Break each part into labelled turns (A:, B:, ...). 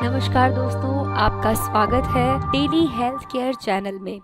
A: नमस्कार दोस्तों, आपका स्वागत है डेली हेल्थ केयर चैनल में।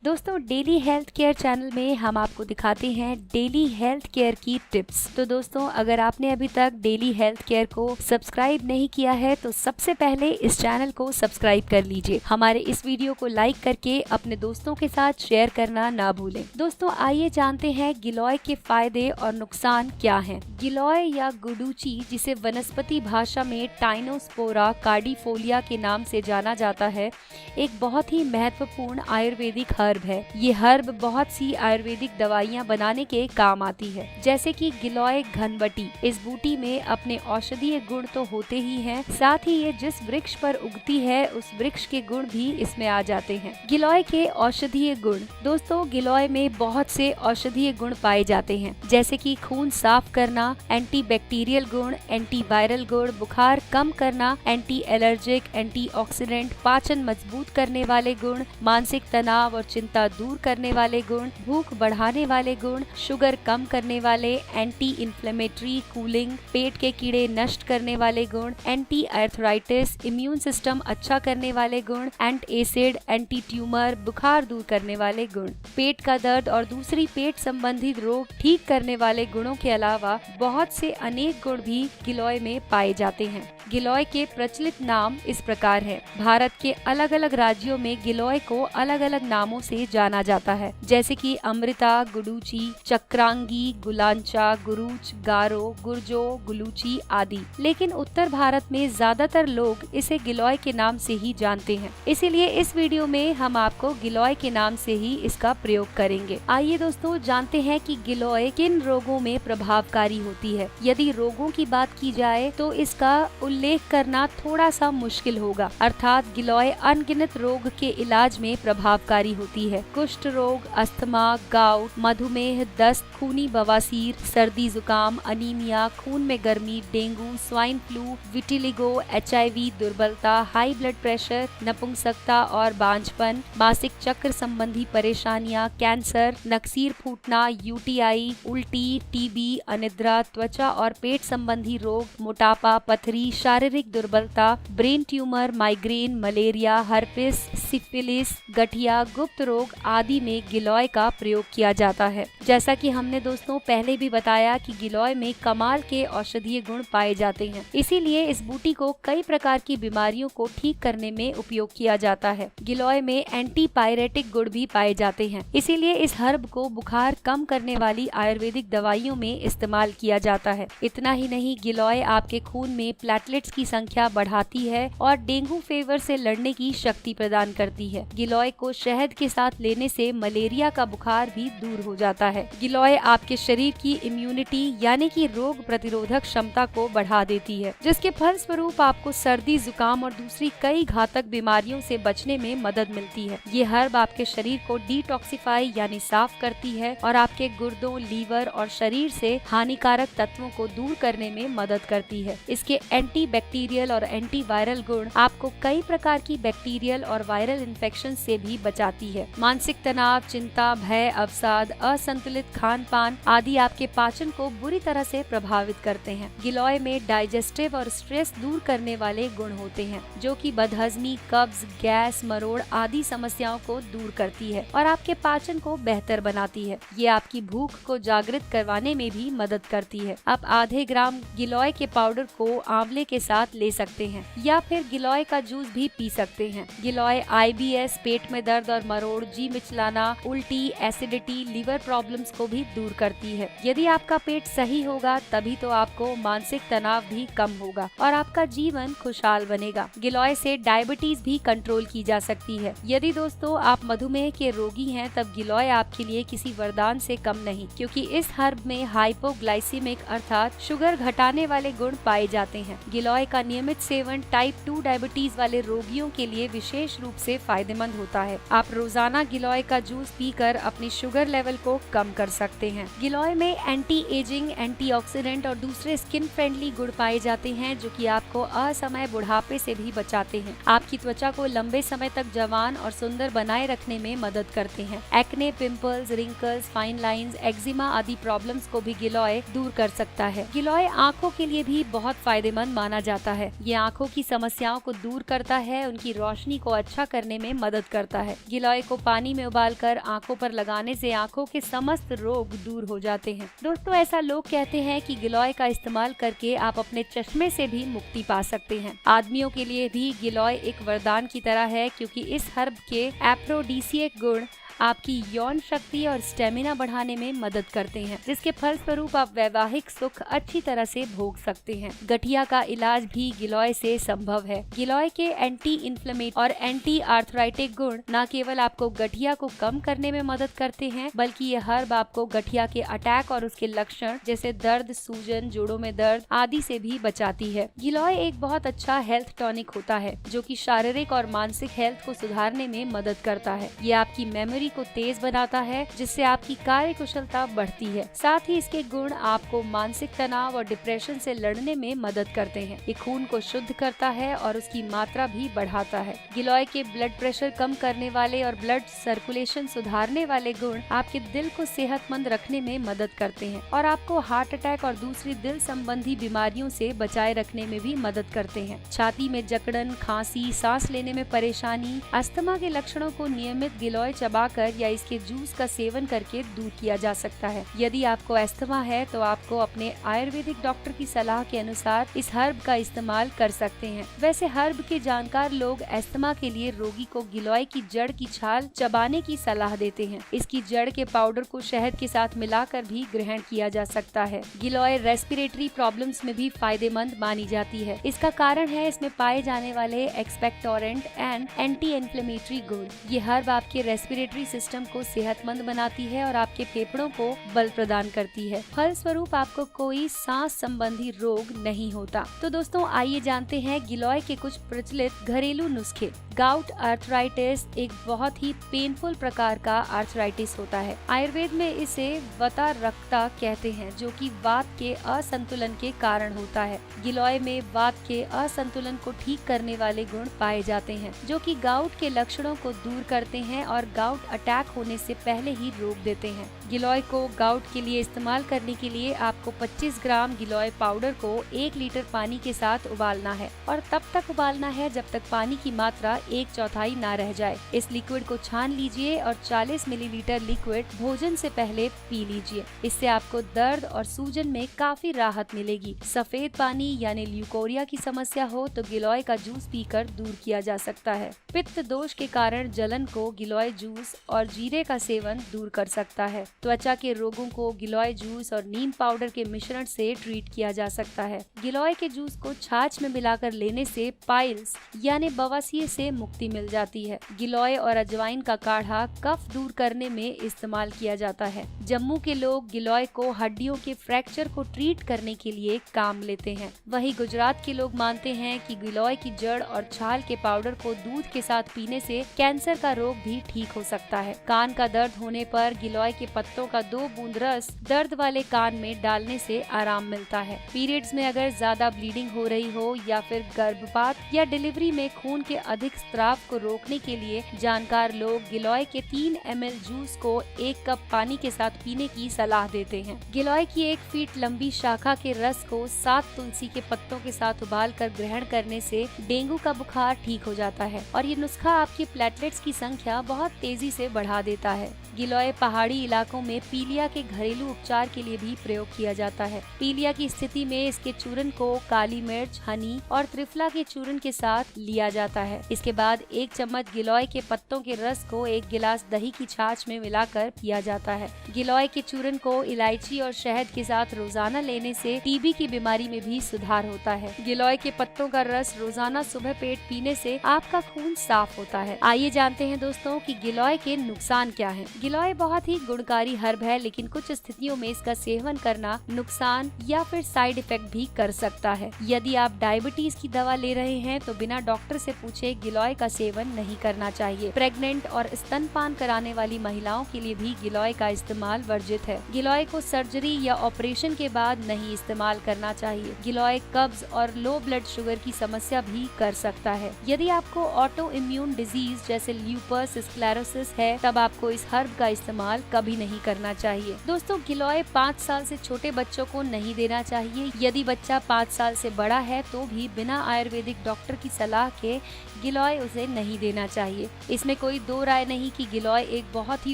A: दोस्तों, डेली हेल्थ केयर चैनल में हम आपको दिखाते हैं डेली हेल्थ केयर की टिप्स। तो दोस्तों, अगर आपने अभी तक डेली हेल्थ केयर को सब्सक्राइब नहीं किया है तो सबसे पहले इस चैनल को सब्सक्राइब कर लीजिए। हमारे इस वीडियो को लाइक करके अपने दोस्तों के साथ शेयर करना ना भूलें। दोस्तों, आइए जानते हैं गिलोय के फायदे और नुकसान क्या हैं। गिलोय या गुडुचि, जिसे वनस्पति भाषा में टाइनोस्पोरा कार्डिफोलिया के नाम से जाना जाता है, एक बहुत ही महत्वपूर्ण आयुर्वेदिक हर्ब है। ये हर्ब बहुत सी आयुर्वेदिक दवाइयाँ बनाने के काम आती है, जैसे कि गिलोय घनबटी। इस बूटी में अपने औषधीय गुण तो होते ही हैं, साथ ही ये जिस वृक्ष पर उगती है उस वृक्ष के गुण भी इसमें आ जाते हैं। गिलोय के औषधीय गुण। दोस्तों, गिलोय में बहुत से औषधीय गुण पाए जाते हैं, जैसे कि खून साफ करना, एंटीबैक्टीरियल गुण, एंटीवायरल गुण, बुखार कम करना, एंटी एलर्जिक, एंटीऑक्सीडेंट, पाचन मजबूत करने वाले गुण, मानसिक तनाव और चिंता दूर करने वाले गुण, भूख बढ़ाने वाले गुण, शुगर कम करने वाले, एंटी इन्फ्लेमेटरी, कूलिंग, पेट के कीड़े नष्ट करने वाले गुण, एंटी आर्थराइटिस, इम्यून सिस्टम अच्छा करने वाले गुण, एंटी एसिड, एंटी ट्यूमर, बुखार दूर करने वाले गुण, पेट का दर्द और दूसरी पेट संबंधित रोग ठीक करने वाले गुणों के अलावा बहुत से अनेक गुण भी गिलोय में पाए जाते हैं। गिलोय के प्रचलित नाम इस प्रकार है। भारत के अलग अलग राज्यों में गिलोय को अलग अलग नामों से जाना जाता है, जैसे कि अमृता, गुडुचि, चक्रांगी, गुलांचा, गुरुच, गारो, गुर्जो, गुलूची आदि। लेकिन उत्तर भारत में ज्यादातर लोग इसे गिलोय के नाम से ही जानते हैं, इसीलिए इस वीडियो में हम आपको गिलोय के नाम से ही इसका प्रयोग करेंगे। आइए दोस्तों, जानते हैं कि गिलोय किन रोगों में प्रभावकारी होती है। यदि रोगों की बात की जाए तो इसका उल्लेख करना थोड़ा सा मुश्किल होगा, अर्थात गिलोय अनगिनत रोग के इलाज में प्रभावकारी होती है। कुष्ठ रोग, अस्थमा, गाउट, मधुमेह, दस्त, खूनी बवासीर, सर्दी जुकाम, अनीमिया, खून में गर्मी, dengue, swine flu, vitiligo, HIV, दुर्बलता, हाई ब्लड प्रेशर, नपुंसकता और बांझपन, मासिक चक्र संबंधी परेशानियां, कैंसर, नक्सीर फूटना, UTI, उल्टी, TB, अनिद्रा, त्वचा और पेट संबंधी रोग, मोटापा, पथरी, शारीरिक दुर्बलता, brain tumour, migraine, malaria, herpes, syphilis, गठिया, गुप्त रोग आदि में गिलोय का प्रयोग किया जाता है। जैसा कि हमने दोस्तों पहले भी बताया कि गिलोय में कमाल के औषधीय गुण पाए जाते हैं, इसीलिए इस बूटी को कई प्रकार की बीमारियों को ठीक करने में उपयोग किया जाता है। गिलोय में एंटी पायरेटिक गुण भी पाए जाते हैं, इसीलिए इस हर्ब को बुखार कम करने वाली आयुर्वेदिक दवाइयों में इस्तेमाल किया जाता है। इतना ही नहीं, गिलोय आपके खून में प्लेटलेट्स की संख्या बढ़ाती है और डेंगू फीवर से लड़ने की शक्ति प्रदान करती है। गिलोय को शहद के साथ लेने से मलेरिया का बुखार भी दूर हो जाता है। गिलोय आपके शरीर की इम्यूनिटी यानी कि रोग प्रतिरोधक क्षमता को बढ़ा देती है, जिसके फल स्वरूप आपको सर्दी, जुकाम और दूसरी कई घातक बीमारियों से बचने में मदद मिलती है। ये हर्ब आपके शरीर को डिटॉक्सिफाई यानी साफ करती है और आपके गुर्दों, लीवर और शरीर से हानिकारक तत्वों को दूर करने में मदद करती है। इसके एंटी बैक्टीरियल और एंटी वायरल गुण आपको कई प्रकार की बैक्टीरियल और वायरल इन्फेक्शन से भी बचाती है। मानसिक तनाव, चिंता, भय, अवसाद, असंतुलित खान पान आदि आपके पाचन को बुरी तरह से प्रभावित करते हैं। गिलोय में डाइजेस्टिव और स्ट्रेस दूर करने वाले गुण होते हैं, जो कि बदहजमी, कब्ज, गैस, मरोड़ आदि समस्याओं को दूर करती है और आपके पाचन को बेहतर बनाती है। ये आपकी भूख को जागृत करवाने में भी मदद करती है। आप आधे ग्राम गिलोय के पाउडर को आंवले के साथ ले सकते हैं या फिर गिलोय का जूस भी पी सकते हैं। गिलोय IBS, पेट में दर्द और मरोड़, जी मिचलाना, उल्टी, एसिडिटी, लीवर प्रॉब्लम्स को भी दूर करती है। यदि आपका पेट सही होगा तभी तो आपको मानसिक तनाव भी कम होगा और आपका जीवन खुशहाल बनेगा। गिलोय से डायबिटीज भी कंट्रोल की जा सकती है। यदि दोस्तों आप मधुमेह के रोगी हैं तब गिलोय आपके लिए किसी वरदान से कम नहीं, क्योंकि इस हर्ब में हाइपोग्लाइसीमिक अर्थात शुगर घटाने वाले गुण पाए जाते हैं। गिलोय का नियमित सेवन टाइप 2 डायबिटीज वाले रोगियों के लिए विशेष रूप से फायदेमंद होता है। आप रोजाना रोजाना गिलोय का जूस पीकर अपनी शुगर लेवल को कम कर सकते हैं। गिलोय में एंटी एजिंग, एंटीऑक्सीडेंट और दूसरे स्किन फ्रेंडली गुण पाए जाते हैं जो कि आपको असमय बुढ़ापे से भी बचाते हैं। आपकी त्वचा को लंबे समय तक जवान और सुंदर बनाए रखने में मदद करते हैं। Acne, pimples, wrinkles, fine lines, eczema आदि प्रॉब्लम्स को भी गिलोय दूर कर सकता है। गिलोय आंखों के लिए भी बहुत फायदेमंद माना जाता है। ये आंखों की समस्याओं को दूर करता है, उनकी रोशनी को अच्छा करने में मदद करता है। गिलोय को पानी में उबालकर आंखों पर लगाने से आंखों के समस्त रोग दूर हो जाते हैं। दोस्तों, ऐसा लोग कहते हैं कि गिलोय का इस्तेमाल करके आप अपने चश्मे से भी मुक्ति पा सकते हैं। आदमियों के लिए भी गिलोय एक वरदान की तरह है, क्योंकि इस हर्ब के एफ्रोडीसियक गुण आपकी यौन शक्ति और स्टेमिना बढ़ाने में मदद करते हैं, जिसके फलस्वरूप आप वैवाहिक सुख अच्छी तरह से भोग सकते हैं। गठिया का इलाज भी गिलोय से संभव है। गिलोय के एंटी इन्फ्लेमेटरी और एंटी आर्थराइटिक गुण न केवल आपको गठिया को कम करने में मदद करते हैं, बल्कि ये हर्ब आपको गठिया के अटैक और उसके लक्षण जैसे दर्द, सूजन, जोड़ों में दर्द आदि से भी बचाती है। गिलोय एक बहुत अच्छा हेल्थ टॉनिक होता है जो कि शारीरिक और मानसिक हेल्थ को सुधारने में मदद करता है। ये आपकी मेमोरी को तेज बनाता है, जिससे आपकी कार्य कुशलता बढ़ती है। साथ ही इसके गुण आपको मानसिक तनाव और डिप्रेशन से लड़ने में मदद करते हैं। ये खून को शुद्ध करता है और उसकी मात्रा भी बढ़ाता है। गिलोय के ब्लड प्रेशर कम करने वाले और ब्लड सर्कुलेशन सुधारने वाले गुण आपके दिल को सेहतमंद रखने में मदद करते हैं और आपको हार्ट अटैक और दूसरी दिल संबंधी बीमारियों से बचाए रखने में भी मदद करते हैं। छाती में जकड़न, खांसी, सांस लेने में परेशानी, अस्थमा के लक्षणों को नियमित गिलोय चबाकर या इसके जूस का सेवन करके दूर किया जा सकता है। यदि आपको अस्थमा है तो आपको अपने आयुर्वेदिक डॉक्टर की सलाह के अनुसार इस हर्ब का इस्तेमाल कर सकते हैं। वैसे हर्ब के जानकार लोग अस्थमा के लिए रोगी को गिलोय की जड़ की छाल चबाने की सलाह देते हैं। इसकी जड़ के पाउडर को शहद के साथ मिलाकर भी ग्रहण किया जा सकता है। गिलोय रेस्पिरेटरी प्रॉब्लम्स में भी फायदेमंद मानी जाती है। इसका कारण है इसमें पाए जाने वाले एक्सपेक्टोरेंट एंड एंटी इन्फ्लेमेटरी गुण। ये हर्ब आपके रेस्पिरेटरी सिस्टम को सेहतमंद बनाती है और आपके फेफड़ों को बल प्रदान करती है। फलस्वरूप आपको कोई सांस संबंधी रोग नहीं होता। तो दोस्तों, आइए जानते हैं गिलोय के कुछ प्रचलित घरेलू नुस्खे। गाउट आर्थराइटिस एक बहुत ही पेनफुल प्रकार का आर्थराइटिस होता है। आयुर्वेद में इसे वता रक्ता कहते हैं, जो कि वात के असंतुलन के कारण होता है। गिलोय में वात के असंतुलन को ठीक करने वाले गुण पाए जाते हैं, जो कि गाउट के लक्षणों को दूर करते हैं और गाउट अटैक होने से पहले ही रोक देते हैं। गिलोय को गाउट के लिए इस्तेमाल करने के लिए आपको 25 ग्राम गिलोय पाउडर को 1 लीटर पानी के साथ उबालना है और तब तक उबालना है जब तक पानी की मात्रा 1/4 ना रह जाए। इस लिक्विड को छान लीजिए और 40 मिलीलीटर लिक्विड भोजन से पहले पी लीजिए। इससे आपको दर्द और सूजन में काफी राहत मिलेगी। सफेद पानी यानी ल्यूकोरिया की समस्या हो तो गिलोय का जूस पीकर दूर किया जा सकता है। पित्त दोष के कारण जलन को गिलोय जूस और जीरे का सेवन दूर कर सकता है। त्वचा के रोगों को गिलोय जूस और नीम पाउडर के मिश्रण से ट्रीट किया जा सकता है। गिलोय के जूस को छाछ में मिलाकर लेने से पाइल्स यानी बवासीर से मुक्ति मिल जाती है। गिलोय और अजवाइन का काढ़ा कफ दूर करने में इस्तेमाल किया जाता है। जम्मू के लोग गिलोय को हड्डियों के फ्रैक्चर को ट्रीट करने के लिए काम लेते हैं। वहीं गुजरात के लोग मानते हैं कि गिलोय की जड़ और छाल के पाउडर को दूध के साथ पीने से कैंसर का रोग भी ठीक हो सकता है। कान का दर्द होने पर गिलोय के पत्तों का 2 बूंद रस दर्द वाले कान में डालने से आराम मिलता है। पीरियड्स में अगर ज्यादा ब्लीडिंग हो रही हो या फिर गर्भपात या डिलीवरी में खून के अधिक स्त्राव को रोकने के लिए जानकार लोग गिलोय के 3 ml जूस को 1 कप पानी के साथ पीने की सलाह देते हैं। गिलोय की 1 फीट लंबी शाखा के रस को 7 तुलसी के पत्तों के साथ उबाल कर ग्रहण करने से डेंगू का बुखार ठीक हो जाता है और ये नुस्खा आपकी प्लेटलेट्स की संख्या बहुत तेजी से बढ़ा देता है। गिलोय पहाड़ी इलाकों में पीलिया के घरेलू उपचार के लिए भी प्रयोग किया जाता है। पीलिया की स्थिति में इसके चूरन को काली मिर्च, हनी और त्रिफला के चूरन के साथ लिया जाता है। इसके बाद 1 चम्मच गिलोय के पत्तों के रस को 1 गिलास दही की छाछ में मिलाकर पिया जाता है। गिलोय के चूरन को इलायची और शहद के साथ रोजाना लेने से टीबी की बीमारी में भी सुधार होता है। गिलोय के पत्तों का रस रोजाना सुबह पेट पीने से आपका खून साफ होता है। आइए जानते हैं दोस्तों कि गिलोय के नुकसान क्या हैं? गिलोय बहुत ही गुणकारी हर्ब है, लेकिन कुछ स्थितियों में इसका सेवन करना नुकसान या फिर साइड इफेक्ट भी कर सकता है। यदि आप डायबिटीज की दवा ले रहे हैं तो बिना डॉक्टर से पूछे गिलोय का सेवन नहीं करना चाहिए। प्रेग्नेंट और स्तनपान कराने वाली महिलाओं के लिए भी गिलोय का इस्तेमाल वर्जित है। गिलोय को सर्जरी या ऑपरेशन के बाद नहीं इस्तेमाल करना चाहिए। गिलोय कब्ज और लो ब्लड शुगर की समस्या भी कर सकता है। यदि आपको ऑटो इम्यून डिजीज जैसे ल्यूपस स्क्लेरोसिस है, तब आपको इस हर्ब का इस्तेमाल कभी नहीं करना चाहिए। दोस्तों, गिलोय 5 साल से छोटे बच्चों को नहीं देना चाहिए। यदि बच्चा 5 साल से बड़ा है तो भी बिना आयुर्वेदिक डॉक्टर की सलाह के गिलोय उसे नहीं देना चाहिए। इसमें कोई दो राय नहीं कि गिलोय एक बहुत ही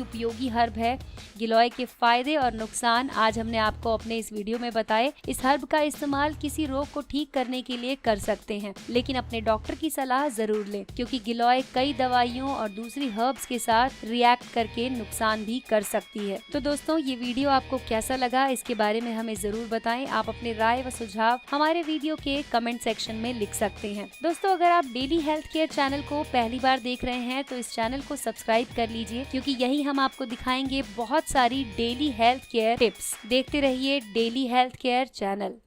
A: उपयोगी हर्ब है। गिलोय के फायदे और नुकसान आज हमने आपको अपने इस वीडियो में बताए। इस हर्ब का इस्तेमाल किसी रोग को ठीक करने के लिए कर सकते हैं, लेकिन अपने डॉक्टर की सलाह जरूर लें, क्योंकि गिलोय कई दवाइयों और दूसरी हर्ब्स के साथ रिएक्ट करके नुकसान भी कर सकती है। तो दोस्तों, ये वीडियो आपको कैसा लगा इसके बारे में हमें जरूर बताएं। आप अपने राय व सुझाव हमारे वीडियो के कमेंट सेक्शन में लिख सकते हैं। दोस्तों, अगर आप डेली हेल्थ केयर चैनल को पहली बार देख रहे हैं तो इस चैनल को सब्सक्राइब कर लीजिए, क्योंकि यही हम आपको दिखाएंगे बहुत सारी डेली हेल्थ केयर टिप्स। देखते रहिए डेली हेल्थ केयर चैनल।